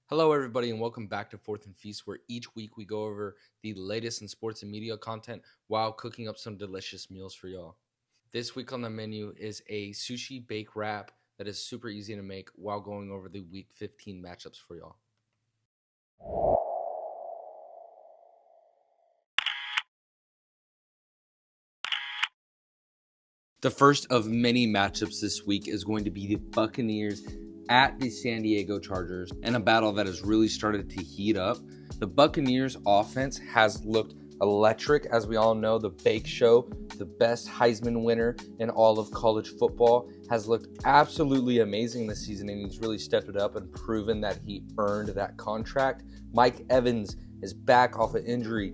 Hello, everybody, and welcome back to Fourth and Feast, where each week we go over the latest in sports and media content while cooking up some delicious meals for y'all. This week on the menu is a sushi bake wrap that is super easy to make while going over the week 15 matchups for y'all. The first of many matchups this week is going to be the Buccaneers at the San Diego Chargers, and a battle that has really started to heat up. The Buccaneers offense has looked electric. As we all know, the Bake Show, the best Heisman winner in all of college football, has looked absolutely amazing this season, and he's really stepped it up and proven that he earned that contract. Mike Evans is back off an injury.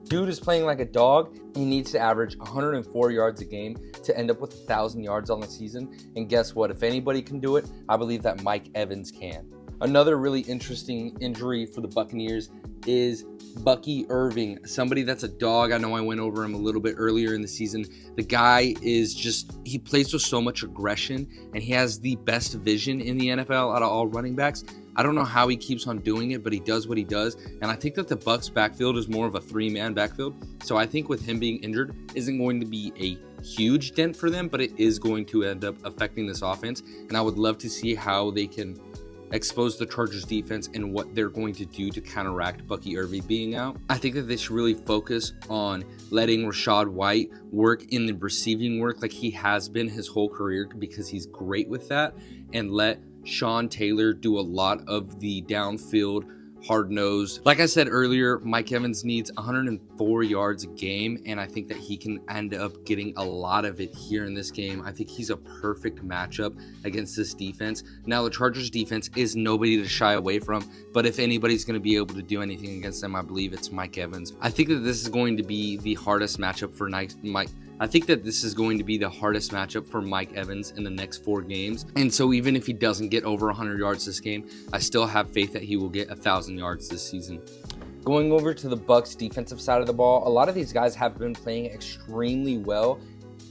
Dude is playing like a dog. He needs to average 104 yards a game to end up with 1,000 yards on the season. And guess what? If anybody can do it, I believe that Mike Evans can. Another really interesting injury for the Buccaneers is Bucky Irving, somebody that's a dog. I know I went over him a little bit earlier in the season. The guy is he plays with so much aggression, and he has the best vision in the NFL out of all running backs. I don't know how he keeps on doing it, but he does what he does. And I think that the Bucks backfield is more of a three-man backfield. So I think with him being injured isn't going to be a huge dent for them, but it is going to end up affecting this offense. And I would love to see how they can expose the Chargers defense and what they're going to do to counteract Bucky Irving being out. I think that they should really focus on letting Rachaad White work in the receiving work like he has been his whole career, because he's great with that, and let Sean Taylor do a lot of the downfield hard-nosed. Like I said earlier, Mike Evans needs 104 yards a game, and I think that he can end up getting a lot of it here in this game. I think he's a perfect matchup against this defense. Now, the Chargers defense is nobody to shy away from, but if anybody's going to be able to do anything against them, I believe it's Mike Evans. I think that this is going to be the hardest matchup for Mike. I think that this is going to be the hardest matchup for Mike Evans in the next 4 games. And so even if he doesn't get over 100 yards this game, I still have faith that he will get 1,000 yards this season. Going over to the Bucks defensive side of the ball, a lot of these guys have been playing extremely well.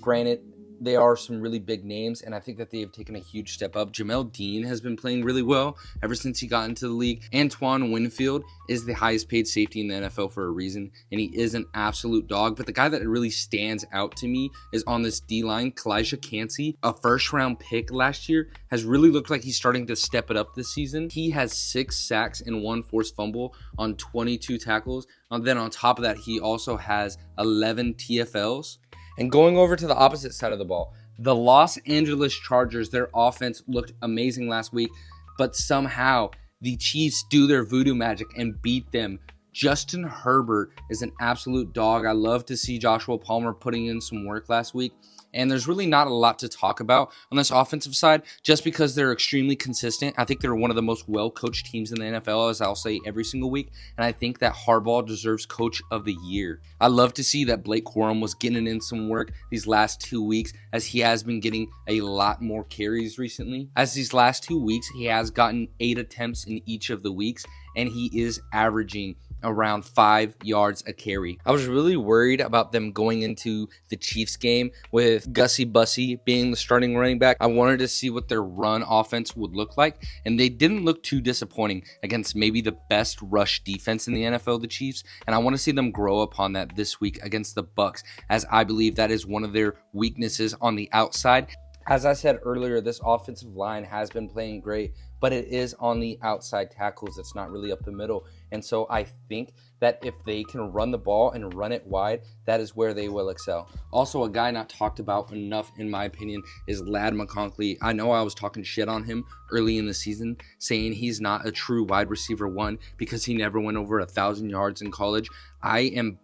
Granted, they are some really big names, and I think that they have taken a huge step up. Jamel Dean has been playing really well ever since he got into the league. Antoine Winfield is the highest paid safety in the NFL for a reason, and he is an absolute dog. But the guy that really stands out to me is on this D-line, Kalijah Cansey, a first-round pick last year, has really looked like he's starting to step it up this season. He has 6 sacks and 1 forced fumble on 22 tackles. And then on top of that, he also has 11 TFLs. And going over to the opposite side of the ball, the Los Angeles Chargers, their offense looked amazing last week, but somehow the Chiefs do their voodoo magic and beat them. Justin Herbert is an absolute dog. I love to see Joshua Palmer putting in some work last week. And there's really not a lot to talk about on this offensive side just because they're extremely consistent. I think they're one of the most well-coached teams in the NFL, as I'll say every single week. And I think that Harbaugh deserves Coach of the Year. I love to see that Blake Corum was getting in some work these last 2 weeks, as he has been getting a lot more carries recently. As these last 2 weeks, he has gotten 8 attempts in each of the weeks, and he is averaging around 5 yards a carry. I was really worried about them going into the Chiefs game with Gussie Bussy being the starting running back. I wanted to see what their run offense would look like, and they didn't look too disappointing against maybe the best rush defense in the NFL, the Chiefs, and I want to see them grow upon that this week against the Bucks, as I believe that is one of their weaknesses on the outside. As I said earlier, this offensive line has been playing great, but it is on the outside tackles. It's not really up the middle. And so I think that if they can run the ball and run it wide, that is where they will excel. Also, a guy not talked about enough, in my opinion, is Ladd McConkey. I know I was talking shit on him early in the season, saying he's not a true wide receiver 1 because he never went over 1,000 yards in college. I am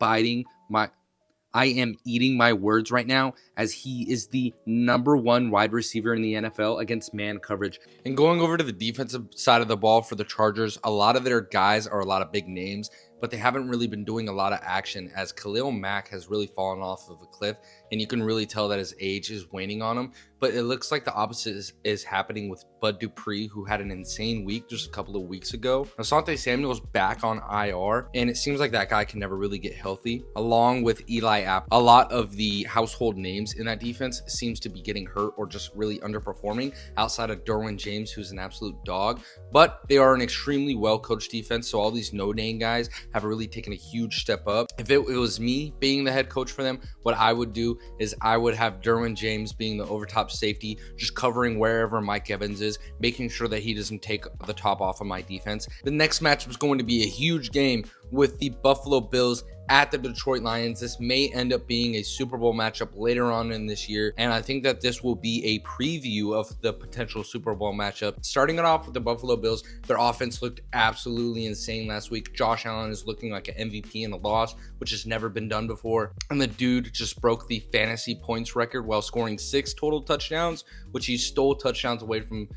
eating my words right now, as he is the number 1 wide receiver in the NFL against man coverage. And going over to the defensive side of the ball for the Chargers, a lot of their guys are a lot of big names. but they haven't really been doing a lot of action as Khalil Mack has really fallen off of a cliff, and you can really tell that his age is waning on him. But it looks like the opposite is happening with Bud Dupree, who had an insane week just a couple of weeks ago. Asante Samuel's back on IR, and it seems like that guy can never really get healthy. Along with Eli Apple, a lot of the household names in that defense seems to be getting hurt or just really underperforming outside of Derwin James, who's an absolute dog. But they are an extremely well-coached defense, so all these no-name guys have really taken a huge step up. If it was me being the head coach for them, what I would do is I would have Derwin James being the overtop safety, just covering wherever Mike Evans is, making sure that he doesn't take the top off of my defense. The next matchup is going to be a huge game with the Buffalo Bills at the Detroit Lions. This may end up being a Super Bowl matchup later on in this year, and I think that this will be a preview of the potential Super Bowl matchup. Starting it off with the Buffalo Bills, their offense looked absolutely insane last week. Josh Allen is looking like an MVP in a loss, which has never been done before, and the dude just broke the fantasy points record while scoring 6 total touchdowns, which he stole touchdowns away from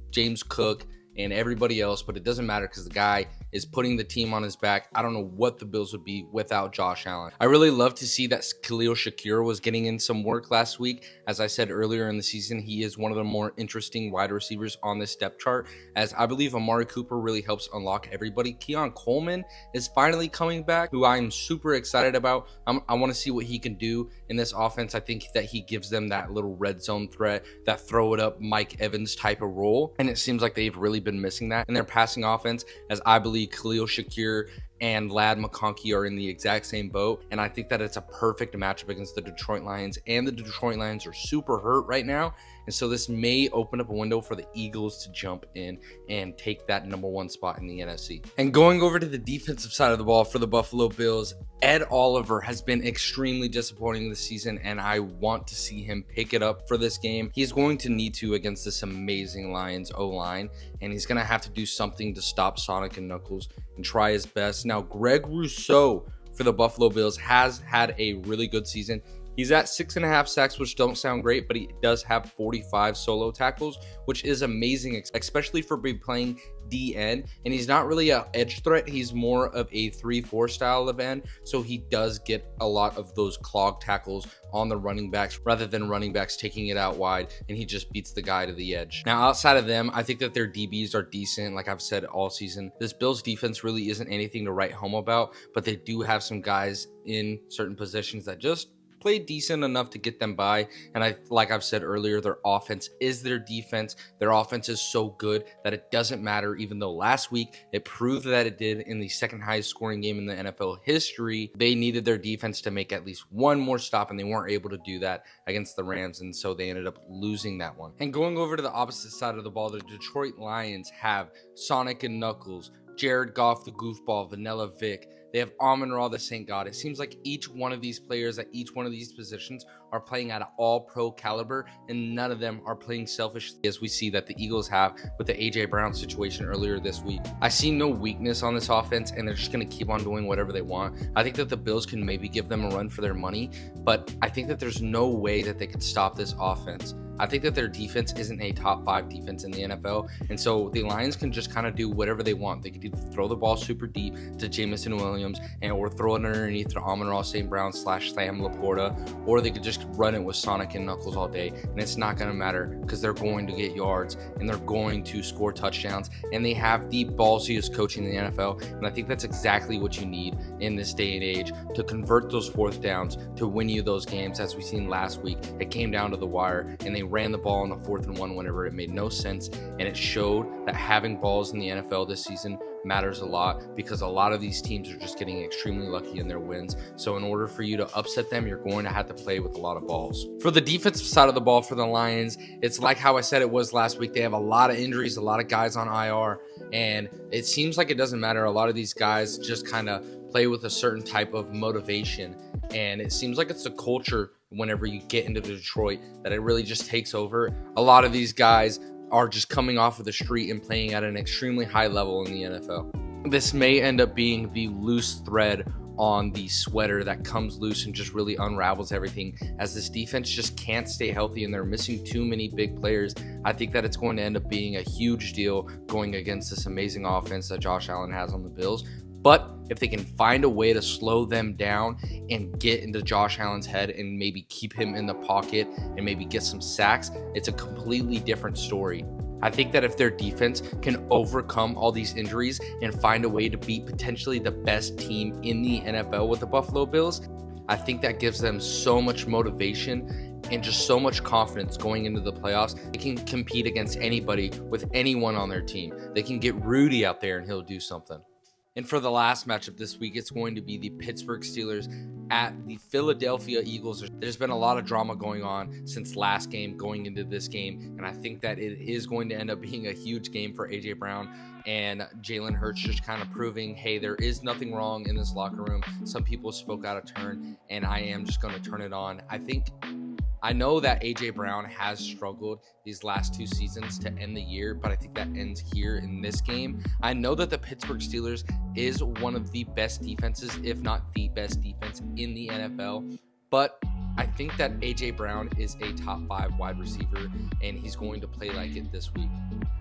James Cook and everybody else, but it doesn't matter because the guy is putting the team on his back. I don't know what the Bills would be without Josh Allen. I really love to see that Khalil Shakir was getting in some work last week. As I said earlier in the season, he is one of the more interesting wide receivers on this depth chart, as I believe Amari Cooper really helps unlock everybody. Keon Coleman is finally coming back, who I'm super excited about. I want to see what he can do in this offense. I think that he gives them that little red zone threat, that throw it up Mike Evans type of role, and it seems like they've really been missing that in their passing offense, as I believe Khalil Shakir and Ladd McConkey are in the exact same boat, and I think that it's a perfect matchup against the Detroit Lions, and the Detroit Lions are super hurt right now, and so this may open up a window for the Eagles to jump in and take that #1 spot in the NFC. And going over to the defensive side of the ball for the Buffalo Bills, Ed Oliver has been extremely disappointing this season, and I want to see him pick it up for this game. He's going to need to against this amazing Lions O-line, and he's going to have to do something to stop Sonic and Knuckles and try his best. Now, Greg Rousseau for the Buffalo Bills has had a really good season. He's at 6.5 sacks, which don't sound great, but he does have 45 solo tackles, which is amazing, especially for playing DN. And he's not really an edge threat. He's more of a 3-4 style of end. So he does get a lot of those clog tackles on the running backs rather than running backs taking it out wide, and he just beats the guy to the edge. Now, outside of them, I think that their DBs are decent. Like I've said all season, this Bills defense really isn't anything to write home about, but they do have some guys in certain positions that just play decent enough to get them by. And like I've said earlier, their offense is their defense. Their offense is so good that it doesn't matter, even though last week it proved that it did in the second highest scoring game in the NFL history. They needed their defense to make at least one more stop, and they weren't able to do that against the Rams, and so they ended up losing that one. And going over to the opposite side of the ball, the Detroit Lions have Sonic and Knuckles, Jared Goff the goofball, Vanilla Vic. They have Amon-Ra the Saint God. It seems like each one of these players at each one of these positions are playing at an all-pro caliber, and none of them are playing selfishly, as we see that the Eagles have with the A.J. Brown situation earlier this week. I see no weakness on this offense, and they're just going to keep on doing whatever they want. I think that the Bills can maybe give them a run for their money, but I think that there's no way that they could stop this offense. I think that their defense isn't a top 5 defense in the NFL, and so the Lions can just kind of do whatever they want. They could either throw the ball super deep to Jameson Williams or throw it underneath to Amon-Ra St. Brown / Sam Laporta, or they could just run it with Sonic and Knuckles all day, and it's not going to matter because they're going to get yards and they're going to score touchdowns, and they have the ballsiest coaching in the NFL, and I think that's exactly what you need in this day and age to convert those 4th downs to win you those games. As we seen last week, it came down to the wire, and they ran the ball on a 4th and 1 whenever it made no sense, and it showed that having balls in the NFL this season matters a lot, because a lot of these teams are just getting extremely lucky in their wins. So in order for you to upset them, you're going to have to play with a lot of balls. For the defensive side of the ball for the Lions, it's like how I said it was last week. They have a lot of injuries, a lot of guys on IR, and it seems like it doesn't matter. A lot of these guys just kind of play with a certain type of motivation, and it seems like it's a culture whenever you get into Detroit that it really just takes over. A lot of these guys are just coming off of the street and playing at an extremely high level in the NFL. This may end up being the loose thread on the sweater that comes loose and just really unravels everything, as this defense just can't stay healthy and they're missing too many big players. I think that it's going to end up being a huge deal going against this amazing offense that Josh Allen has on the Bills. But if they can find a way to slow them down and get into Josh Allen's head and maybe keep him in the pocket and maybe get some sacks, it's a completely different story. I think that if their defense can overcome all these injuries and find a way to beat potentially the best team in the NFL with the Buffalo Bills, I think that gives them so much motivation and just so much confidence going into the playoffs. They can compete against anybody with anyone on their team. They can get Rudy out there and he'll do something. And for the last matchup this week, it's going to be the Pittsburgh Steelers at the Philadelphia Eagles. There's been a lot of drama going on since last game going into this game, and I think that it is going to end up being a huge game for A.J. Brown and Jalen Hurts, just kind of proving, hey, there is nothing wrong in this locker room. Some people spoke out of turn, and I am just going to turn it on. I know that A.J. Brown has struggled these last 2 seasons to end the year, but I think that ends here in this game. I know that the Pittsburgh Steelers is one of the best defenses, if not the best defense in the NFL, but I think that A.J. Brown is a top 5 wide receiver, and he's going to play like it this week.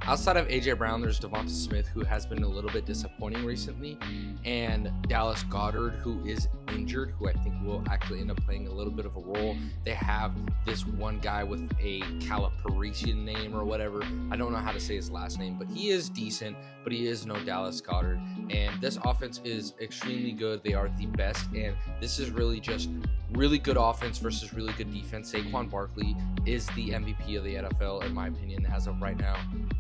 Outside of A.J. Brown, there's Devonta Smith, who has been a little bit disappointing recently, and Dallas Goedert, who is injured, who I think will actually end up playing a little bit of a role. They have this one guy with a Calaparisian name or whatever. I don't know how to say his last name, but he is decent, but he is no Dallas Goedert. And this offense is extremely good. They are the best, and this is really just really good offense versus really good defense. Saquon Barkley is the MVP of the NFL, in my opinion, as of right now.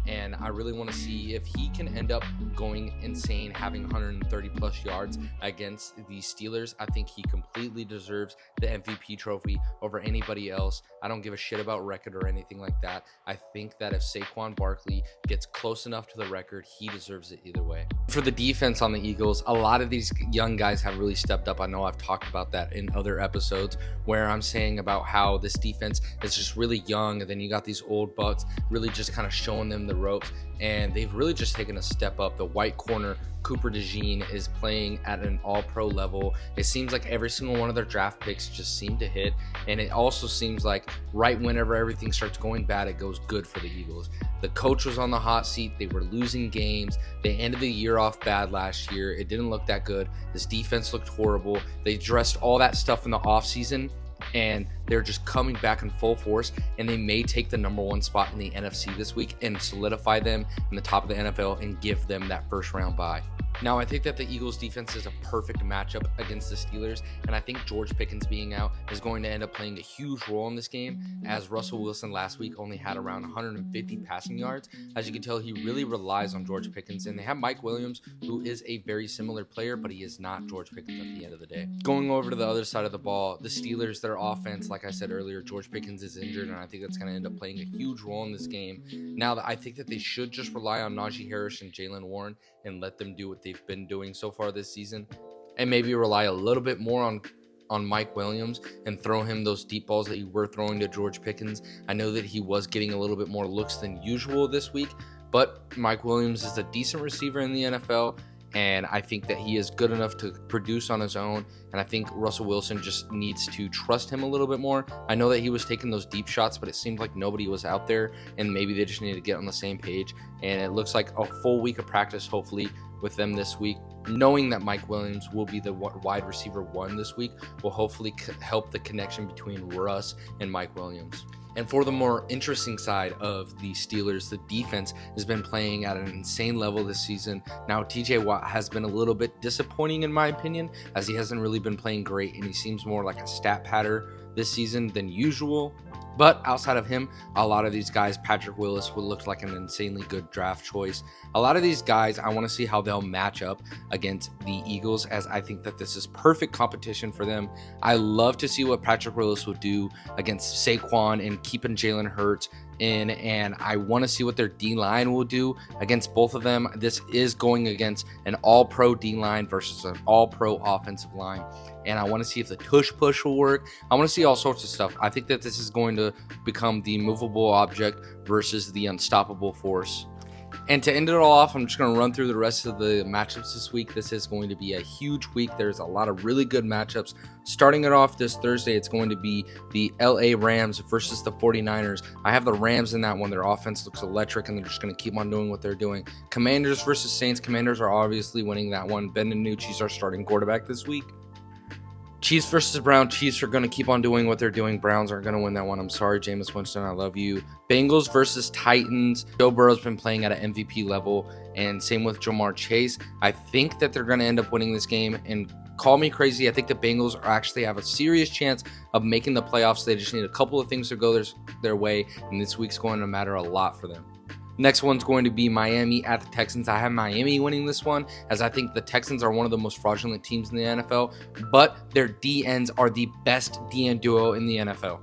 And I really want to see if he can end up going insane, having 130 plus yards against the Steelers. I think he completely deserves the MVP trophy over anybody else. I don't give a shit about record or anything like that. I think that if Saquon Barkley gets close enough to the record, he deserves it either way. For the defense on the Eagles, a lot of these young guys have really stepped up. I know I've talked about that in other episodes where I'm saying about how this defense is just really young, and then you got these old bucks really just kind of showing them the ropes, and they've really just taken a step up. The white corner Cooper DeJean is playing at an all-pro level. It seems like every single one of their draft picks just seem to hit, and it also seems like right whenever everything starts going bad, it goes good for the Eagles. The coach was on the hot seat. They were losing games. They ended the year off bad last year. It didn't look that good. This defense looked horrible. They addressed all that stuff in the offseason, and they're just coming back in full force, and they may take the number 1 spot in the NFC this week and solidify them in the top of the NFL and give them that first round bye. Now, I think that the Eagles defense is a perfect matchup against the Steelers, and I think George Pickens being out is going to end up playing a huge role in this game, as Russell Wilson last week only had around 150 passing yards. As you can tell, he really relies on George Pickens, and they have Mike Williams, who is a very similar player, but he is not George Pickens at the end of the day. Going over to the other side of the ball, the Steelers, their offense, like I said earlier, George Pickens is injured, and I think that's going to end up playing a huge role in this game. Now, I think that they should just rely on Najee Harris and Jalen Warren and let them do what they've been doing so far this season, and maybe rely a little bit more on Mike Williams and throw him those deep balls that you were throwing to George Pickens. I know that he was getting a little bit more looks than usual this week, but Mike Williams is a decent receiver in the NFL, and I think that he is good enough to produce on his own, and I think Russell Wilson just needs to trust him a little bit more. I know that he was taking those deep shots, but it seemed like nobody was out there, and maybe they just need to get on the same page, and it looks like a full week of practice, hopefully, with them this week. Knowing that Mike Williams will be the wide receiver 1 this week will hopefully help the connection between Russ and Mike Williams. And for the more interesting side of the Steelers, the defense has been playing at an insane level this season. Now, TJ Watt has been a little bit disappointing in my opinion, as he hasn't really been playing great, and he seems more like a stat patter this season than usual. But outside of him, a lot of these guys, Patrick Willis would look like an insanely good draft choice. A lot of these guys, I want to see how they'll match up against the Eagles, as I think that this is perfect competition for them. I love to see what Patrick Willis will do against Saquon and keeping Jalen Hurts in, and I want to see what their D-line will do against both of them. This is going against an all-pro D-line versus an all-pro offensive line, and I want to see if the tush push will work. I want to see all sorts of stuff. I think that this is going to become the movable object versus the unstoppable force. And to end it all off, I'm just going to run through the rest of the matchups this week. This is going to be a huge week. There's a lot of really good matchups. Starting it off this Thursday, it's going to be the LA Rams versus the 49ers. I have the Rams in that one. Their offense looks electric, and they're just going to keep on doing what they're doing. Commanders versus Saints. Commanders are obviously winning that one. Ben DiNucci's our starting quarterback this week. Chiefs versus Browns. Chiefs are going to keep on doing what they're doing. Browns aren't going to win that one. I'm sorry, Jameis Winston. I love you. Bengals versus Titans. Joe Burrow's been playing at an MVP level, and same with Jamar Chase. I think that they're going to end up winning this game, and call me crazy. I think the Bengals actually have a serious chance of making the playoffs. They just need a couple of things to go their way, and this week's going to matter a lot for them. Next one's going to be Miami at the Texans. I have Miami winning this one, as I think the Texans are one of the most fraudulent teams in the NFL, but their DNs are the best DN duo in the NFL.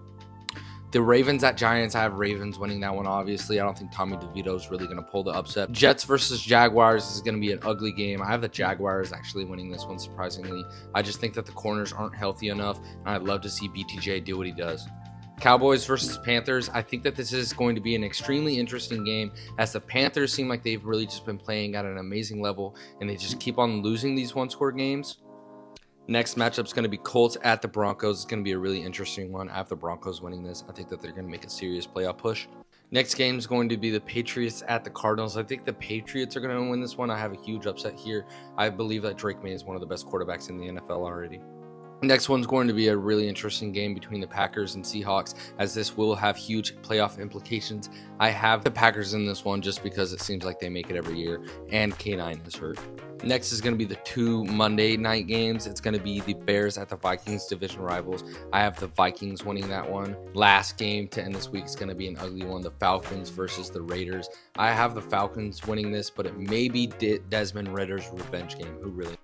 The Ravens at Giants, I have Ravens winning that one, obviously. I don't think Tommy DeVito is really going to pull the upset. Jets versus Jaguars is going to be an ugly game. I have the Jaguars actually winning this one, surprisingly. I just think that the corners aren't healthy enough, and I'd love to see BTJ do what he does. Cowboys versus Panthers. I think that this is going to be an extremely interesting game, as the Panthers seem like they've really just been playing at an amazing level, and they just keep on losing these one-score games. Next matchup is going to be Colts at the Broncos. It's going to be a really interesting one. I have the Broncos winning this. I think that they're going to make a serious playoff push. Next game is going to be the Patriots at the Cardinals. I think the Patriots are going to win this one. I have a huge upset here. I believe that Drake May is one of the best quarterbacks in the NFL already. Next one's going to be a really interesting game between the Packers and Seahawks, as this will have huge playoff implications. I have the Packers in this one just because it seems like they make it every year, and K9 is hurt. Next is going to be the two Monday night games. It's going to be the Bears at the Vikings, division rivals. I have the Vikings winning that one. Last game to end this week is going to be an ugly one, the Falcons versus the Raiders. I have the Falcons winning this, but it may be Desmond Ritter's revenge game. Who really?